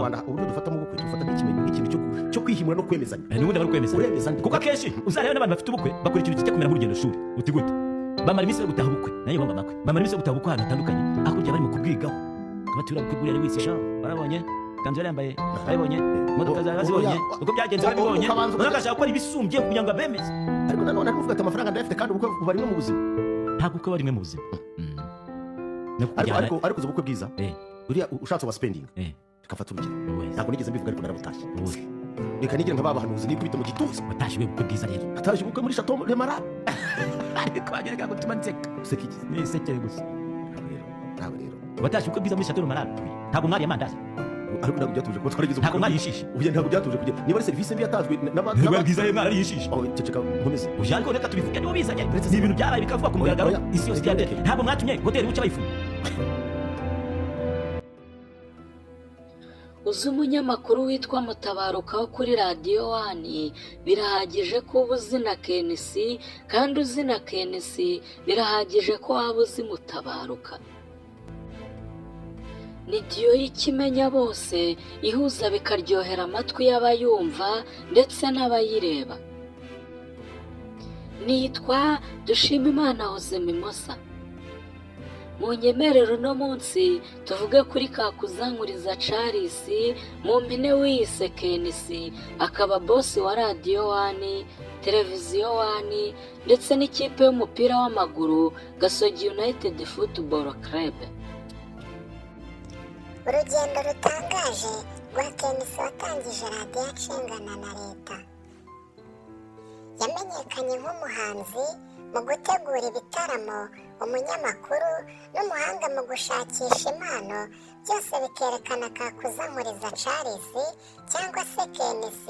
Rwanda uburyo dufata mu bukwe dufata nk'ikintu cyo kwihimura no kwemezanya. N'ubundi bari kwemezanya kuko akenshi uzareba n'abantu bafite ubukwe bakora ikintu kijya kumera nk'urugendo shuri uti gute bamara iminsi yo gutaha ubukwe nayo bamba makwe bamara iminsi yo gutaha ubukwe ahantu hatandukanye akujya barimo kubwigaho kabatura kwigurira ari wisisha barabonye kanzu yambaye barabonye imodoka zibonye uko byagenze barabonye bagashaka gukora ibisumbye kugira ngo abemeze ariko nanone kuvuga ati amafaranga ndafite kandi ubukwe bari mu buzima ntabwo uko bari mu buzima ariko ubukwe bwiza uriya ushatse wa spending tukafata urugero ntabwo nigeze mbivuga ariko narabutashye reka nigire nka babahanuzi nikubita mu gituza watashye ubukwe bwiza rero atashye ubukwe muri chateau le Mara ariko agera gutuma nseka usekigize ni sekere gusa nawe rero watashye ubukwe bwiza muri chateau le Mara ntabwo mwari yamandazi ariko ntabwo byatuje ko twarigize ntabwo mwari yishishe ubuye ntabwo byatuje kugira niba ari serivisi mbi yatanzwe n'abandi bwiza ye mwari yishishe ceceka nkomeze uje ariko reka tubivuge nibo bizanye ni ibintu byabaye bikavuga ku mugaragaro isi yose cyane ntabwo mwatumye hoteli bucya bayifunga uzi umunyamakuru witwa Mutabaruka wo kuri radiyo 1 birahagije ko uba uzi na KNC kandi uzi na KNC birahagije ko waba uzi Mutabaruka ni diyo y'ikimenya bose ihuza bikaryohera amatwi y'abayumva ndetse n'abayireba nitwa Dushimimana Hoze Mimosa mu nyemerero no munsi tuvuge kuri Kakuzanguriza Charles mu mpine wiyise KNC akaba bosi wa radiyo 1 televiziyo 1 ndetse n'ikipe y'umupira w'amaguru Gasogi United Football Club. urugendo rutangaje rwa KNC watangije radiyo acengana na leta yamenyekanye nk'umuhanzi mu gutegura ibitaramo umunyamakuru n'umuhanga mu gushakisha impano byose bikerekana Kakuzanguriza Charles cyangwa se KNC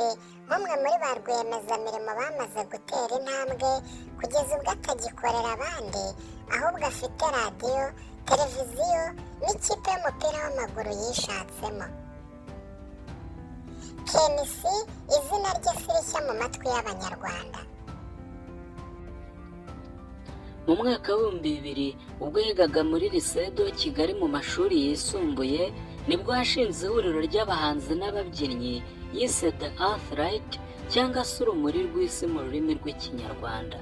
nk'umwe muri ba rwiyemezamirimo bamaze gutera intambwe kugeza ubwo atagikorera abandi ahubwo afite radiyo televiziyo n'ikipe y'umupira w'amaguru yishatsemo. KNC izina rye si rishya mu matwi y'abanyarwanda. mu mwaka w'ibihumbi 2000 ubwo yigaga muri lycée de Kigali mu mashuri yisumbuye nibwo hashinze ihuriro ry'abahanzi n'ababyinnyi yise The Earthlight cyangwa se urumuri rw'isi mu rurimi rw'ikinyarwanda.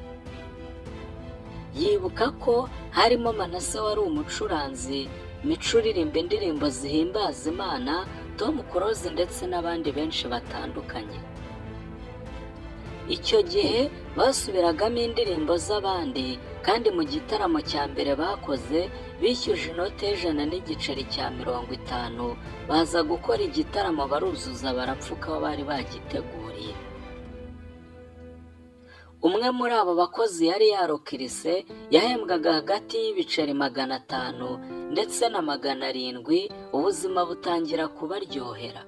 yibuka ko harimo Manase wari umucuranzi Mico uririmba indirimbo zihimbaza Imana Tom Close ndetse n'abandi benshi batandukanye. icyo gihe basubiragamo indirimbo z'abandi kandi mu gitaramo cya mbere bakoze bishyuje inote $150 baza gukora igitaramo baruzuza barapfuka aho bari bagiteguriye. umwe muri abo bakozi yari yarokirise yahembwaga hagati y'ibiceri 500 ndetse na 700 ubuzima butangira kubaryohera.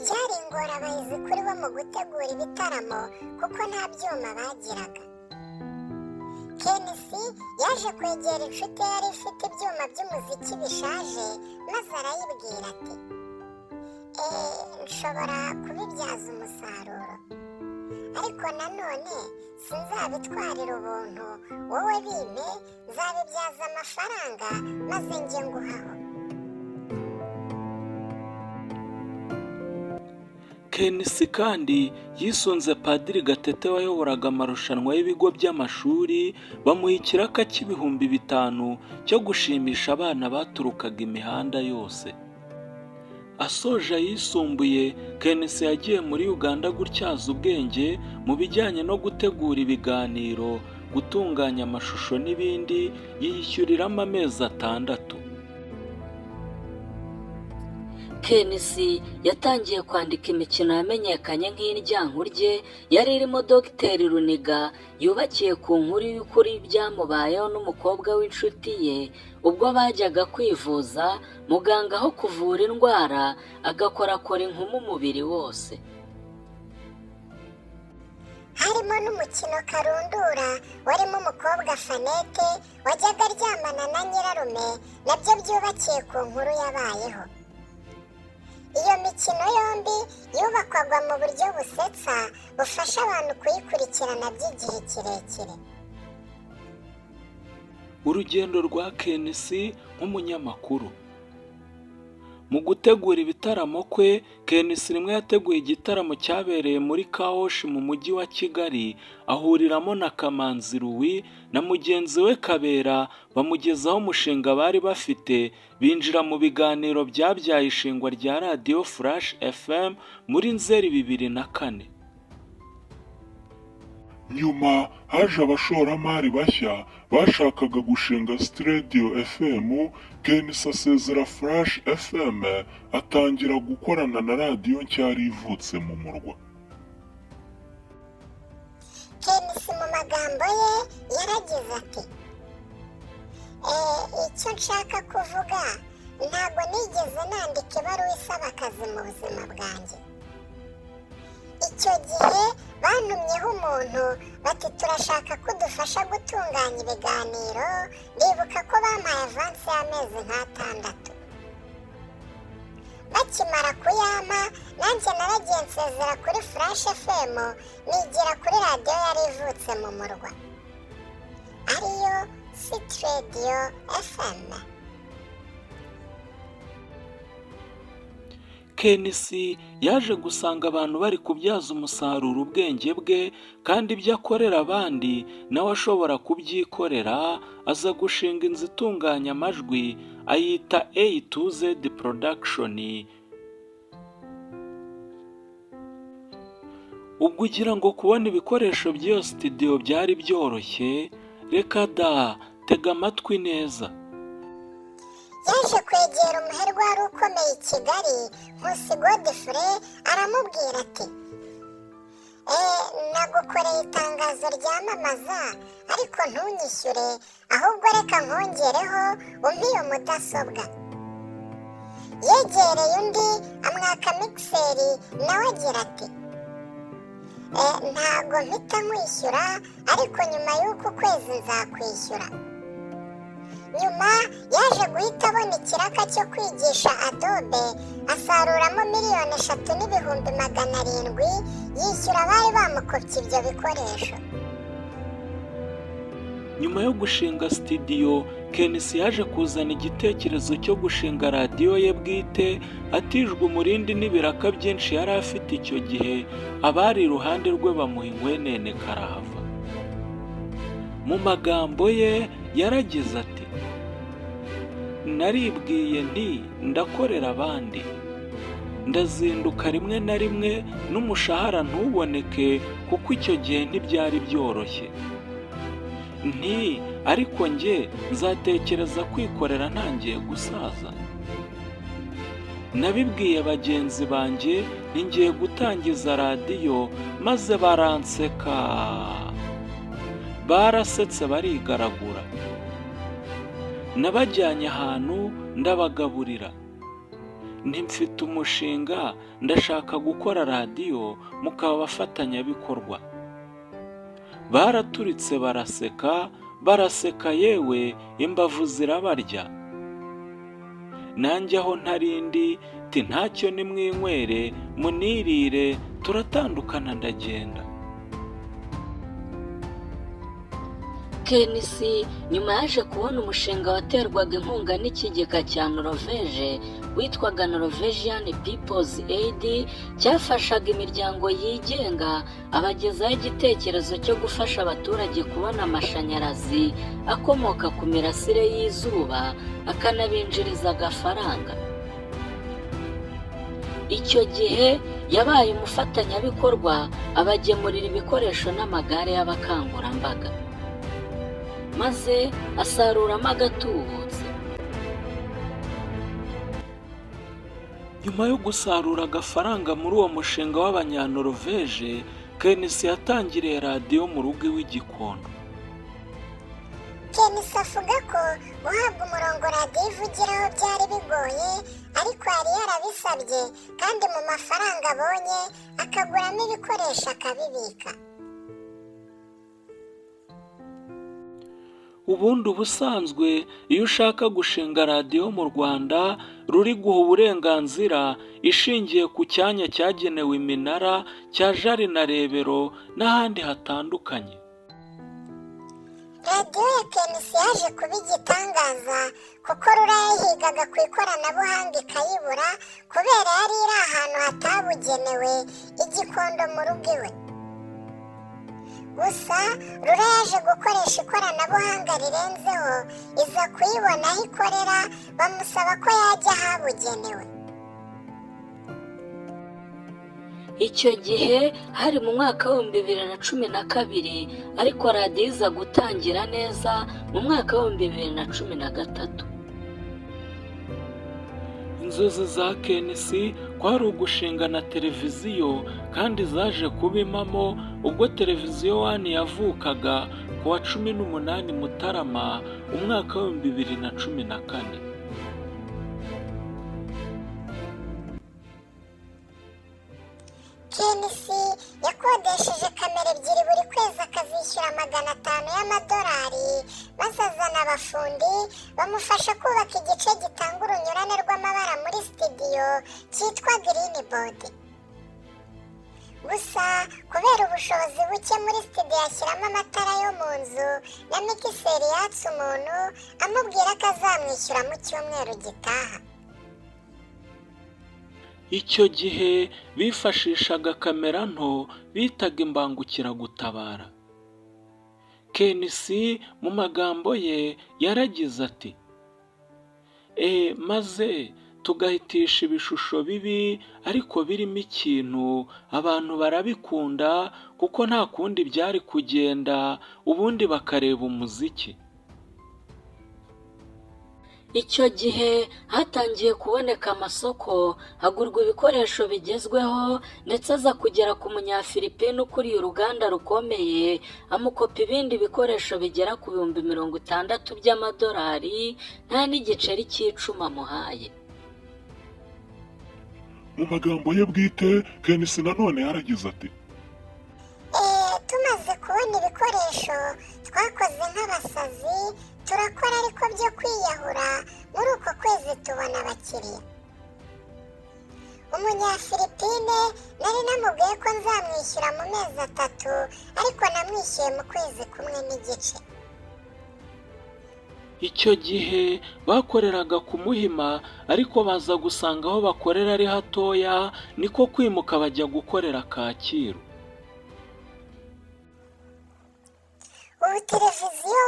byari ingorabahizi kuri bo mu gutegura ibitaramo kuko nta byuma bagiraga. KNC yaje kwegera inshuti yari ifite ibyuma by'umuziki bishaje maze arayibwira ati nshobora kubibyaza umusaruro ariko nanone sinzabitwarira ubuntu wowe bime nzabibyaza amafaranga maze njye nguhaho. KNC kandi yisunze Padiri Gatete wayoboraga amarushanwa y'ibigo by'amashuri bamuha ikiraka $5,000 cyo gushimisha abana baturukaga imihanda yose. asoje ayisumbuye KNC yagiye muri Uganda gutyaza ubwenge mu bijyanye no gutegura ibiganiro gutunganya amashusho n'ibindi yishyuriramo amezi 6. KNC yatangiye kwandika imikino yamenyekanye nk'Indyankurye yari irimo Dr Runiga yubakiye ku nkuru y'ukuri byamubayeho n'umukobwa w'inshuti ye ubwo bajyaga kwivuza muganga aho kuvura indwara agakorakora inkumu umubiri wose. harimo n'umukino karundura warimo umukobwa Fanete wajyaga aryamana na nyirarume nabyo byubakiye ku nkuru yabayeho. iyo mikino yombi yubakwaga mu buryo busetsa bufasha abantu kuyikurikirana by'igihe kirekire. urugendo rwa KNC nk'umunyamakuru. Mu gutegura ibitaramo kwe, KNC rimwe yateguye igitaramo cyabereye muri Kaoshi mu mujyi wa Kigali, ahuriramo na Kamanzi Louis na mugenzi we Kabera, bamugezaho umushinga bari bafite, binjira mu biganiro byabyaye ishingwa rya Radio Flash FM muri Nzeri 2004. Nyuma haje abashoramari bashya bashakaga gushinga Studio FM. KNC asezera Flash FM atangira gukorana na radiyo nshya yari ivutse mu murwa. KNC mu magambo ye yaragize ati icyo nshaka kuvuga, ntabwo nigeze nandika ibaruwa isaba akazi mu buzima bwanjye. Icyo gihe bantumyeho umuntu bati turashaka ko udufasha gutunganya ibiganiro, ndibuka ko bampaye avansi y'amezi nk'atandatu. Bakimara kuyampa nanjye naragiye nsezera kuri Flash FM nigira kuri radiyo yari ivutse mu murwa ariyo Radio FM. KNC yaje gusanga abantu bari kubyaza umusaruro ubwenge bwe, kandi ibyo akorera abandi nawe ashobora kubyikorera, aza gushinga inzu itunganya amajwi ayita A to Z Production. Ubwo ugira ngo kubona ibikoresho by'iyo studio byari byoroshye, reka da, tega amatwi neza. Yaje kwegera umuherwe wari ukomeye i Kigali, Nkusi Godfrey, aramubwira ati nagukoreye itangazo ryamamaza ariko ntunyishyure, ahubwo reka nkongereho umpe iyo mudasobwa. Yegereye undi amwaka mixeri, nawe agira ati ntago mpita nkwishyura, ariko nyuma y'uku kwezi nzakwishyura. Nyuma yaje guhita abona ikiraka cyo kwigisha Adobe, asaruramo $3,700,000, yishyura abari bamukopye ibyo bikoresho. Nyuma yo gushinga studio, KNC yaje kuzana igitekerezo cyo gushinga radiyo ye bwite, atijwe umurindi n'ibiraka byinshi yari afite icyo gihe. Abari iruhande rwe bamuha ingwenene karahava. Mu magambo ye yaragize ati naribwiye nti ndakorera abandi, ndazinduka rimwe na rimwe n'umushahara ntuboneke, kuko icyo gihe ntibyari byoroshye. Nti ariko njye nzatekereza kwikorera ntangiye gusaza. Nabibwiye bagenzi banjye ngiye gutangiza radiyo, maze baranseka, barasetse barigaragura. Nabajyanye ahantu ndabagaburira, ntimfite umushinga, ndashaka gukora radiyo, mukaba abafatanyabikorwa. Baraturitse baraseka yewe imbavu zirabarya. Nanjye aho ntarindi ti ntacyo nimwinywere munirire, turatandukana ndagenda. KNC nyuma yaje kubona umushinga waterwaga inkunga n'ikigega cya Norvege witwaga Norwegian People's Aid, cyafashaga imiryango yigenga abagezaho igitekerezo cyo gufasha abaturage kubona amashanyarazi akomoka ku mirasire y'izuba, akanabinjiriza agafaranga. Icyo gihe yabaye umufatanyabikorwa, abagemurira ibikoresho n'amagare y'abakangurambaga, maze asaruramo agatubutse. Nyuma yo gusarura agafaranga muri uwo mushinga w'abanyanoruveje, KNC yatangiriye radiyo mu rugo iwe i Gikondo. KNC avuga ko guhabwa umurongo radiyo ivugiraho byari bigoye, ariko yari yarabisabye, kandi mu mafaranga abonye akaguramo ibikoresho akabibika. Ubundi ubusanzwe iyo ushaka gushinga radiyo mu Rwanda, ruri guha uburenganzira ishingiye ku cyanya cyagenewe iminara cya Jari na Rebero n'ahandi hatandukanye. radiyo ya KNC yaje kuba igitangaza kuko rura yahigaga ku ikoranabuhanga ikayibura kubera yari iri ahantu hatabugenewe igikondo mu rugo iwe. Gusa rura yaje gukoresha ikoranabuhanga rirenzeho, iza kuyibona aho ikorera, bamusaba ko yajya ahabugenewe. icyo gihe hari mu mwaka w'ibihumbi 2012, ariko radiyo iza gutangira neza mu mwaka w'ibihumbi 2013. inzozi za KNC kwari ugushinga na televiziyo, kandi zaje kuba impamo ubwo televiziyo 1 yavukaga ku wa 18 Mutarama umwaka wa 2014. KNC yakodesheje kamera ebyiri buri kwezi akazishyura $500 y'amadolari, maze azana abafundi bamufasha kubaka igice gitanga urunyurane rw'amabara muri studio cyitwa green board. Gusa kubera ubushobozi buke muri studio yashyiramo amatara yo mu nzu na mikiseri yatse umuntu amubwira ko azamwishyura mu cyumweru gitaha. Icyo gihe bifashishaga kamera nto bitaga imbangukiragutabara. KNC mu magambo ye yaragize ati, maze tugahitisha ibishusho bibi ariko birimo ikintu, abantu barabikunda kuko nta kundi byari kugenda, ubundi bakareba umuziki. icyo gihe hatangiye kuboneka amasoko, hagurwa ibikoresho bigezweho, ndetse aza kugera ku munyafilipine ukuriye uruganda rukomeye, amukopa ibindi bikoresho bigera ku $60,000 by'amadolari, nta n'igiceri cy'icumi amuhaye. Mu magambo ye bwite, KNC nanone yaragize ati, tumaze kubona ibikoresho twakoze nk'abasazi, turakora ariko byo kwiyahura, muri uko kwezi tubona abakiriya. Umunyafilipine nari namubwiye ko nzamwishyura mu mezi 3, ariko namwishyuye mu kwezi kumwe n'igice. Icyo gihe bakoreraga ku Muhima, ariko baza gusanga aho bakorera ari hatoya, niko kwimuka bajya gukorera Kacyiru. Ubu televiziyo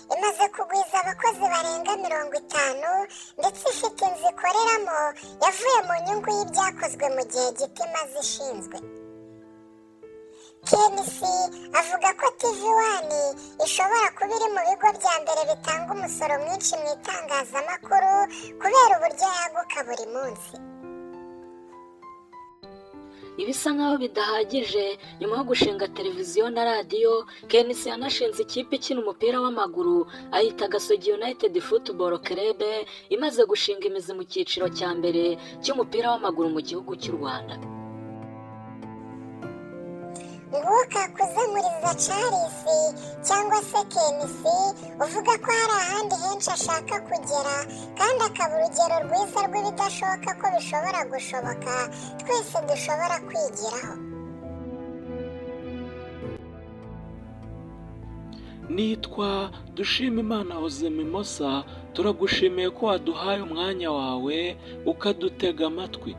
1 imaze kugwiza abakozi barenga 50, ndetse ifite inzu ikoreramo yavuye mu nyungu y'ibyakozwe mu gihe gito imaze ishinzwe. KNC avuga ko TV1 ishobora kuba iri mu bigo bya mbere bitanga umusoro mwinshi mu itangazamakuru kubera uburyo yaguka buri munsi. Ibisa nkaho bidahagije, nyuma yo gushinga televiziyo na radiyo, KNC yanashinze ikipe ikina umupira w'amaguru ayita Gasogi United Football Club, imaze gushinga imizi mu cyiciro cya mbere cy'umupira w'amaguru mu gihugu cy'u Rwanda. Nguwo Kakuzamuriza Charles cyangwa se KNC uvuga ko hari ahandi henshi ashaka kugera, kandi akaba urugero rwiza rw'ibidashoboka ko bishobora gushoboka, twese dushobora kwigiraho. Nitwa Dushimimana Mimosa, turagushimiye ko waduhaye umwanya wawe ukadutega amatwi.